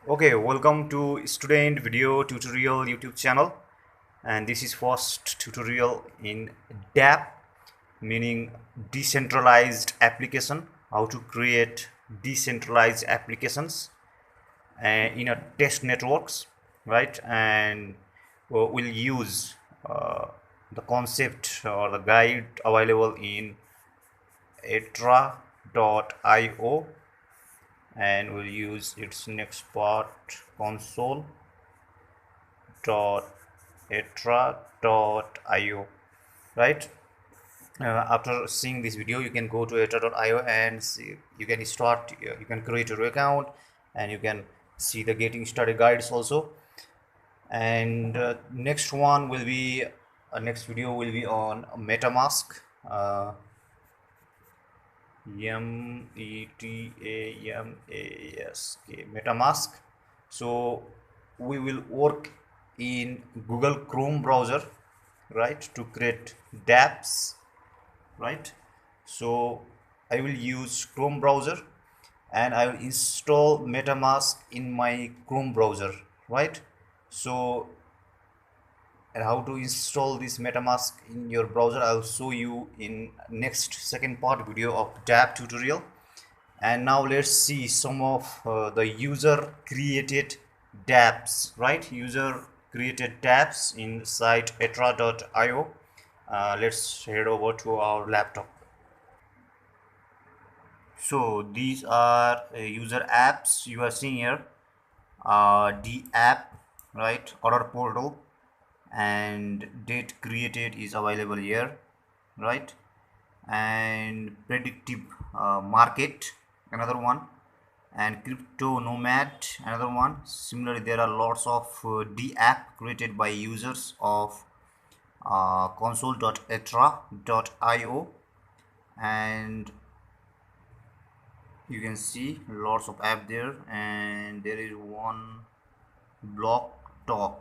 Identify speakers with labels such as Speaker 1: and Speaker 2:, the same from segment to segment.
Speaker 1: Okay, welcome to student video tutorial YouTube channel, and this is first tutorial in dApp, meaning decentralized application. How to create decentralized applications in a test networks, right? And we'll use the concept or the guide available in etra.io, and we'll use its next part console etra.io, right? After seeing this video, you can go to etra.io and see, you can start, you can create your account, and you can see the getting started guides also. And next video will be on MetaMask. MetaMask. So we will work in Google Chrome browser, right, to create dApps, right? So I will use Chrome browser, and I will install MetaMask in my Chrome browser, right? So, and how to install this MetaMask in your browser, I'll show you in next second part video of dApp tutorial. And now let's see some of the user created dApps, right? User created dApps in site etra.io. Let's head over to our laptop. So these are user apps you are seeing here. DApp, right? Order portal, and date created is available here, right? And predictive market, another one, and crypto nomad, another one. Similarly, there are lots of dApp created by users of console.etra.io, and you can see lots of app there. And there is one block talk.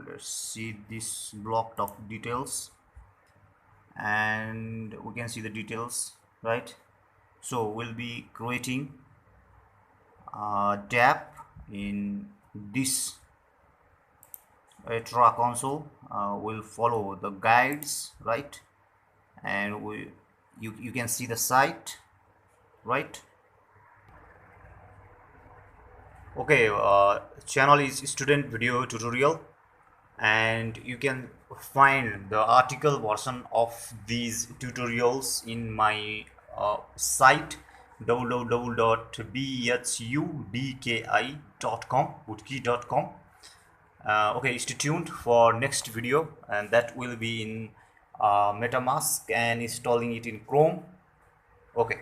Speaker 1: Let's see this block talk details, and we can see the details, right? So we'll be creating a dApp in this etra console. We'll follow the guides, right? And you can see the site, right? Okay, channel is student video tutorial, and you can find the article version of these tutorials in my site www.bhudki.com. Okay, stay tuned for next video, and that will be in MetaMask and installing it in Chrome. Okay.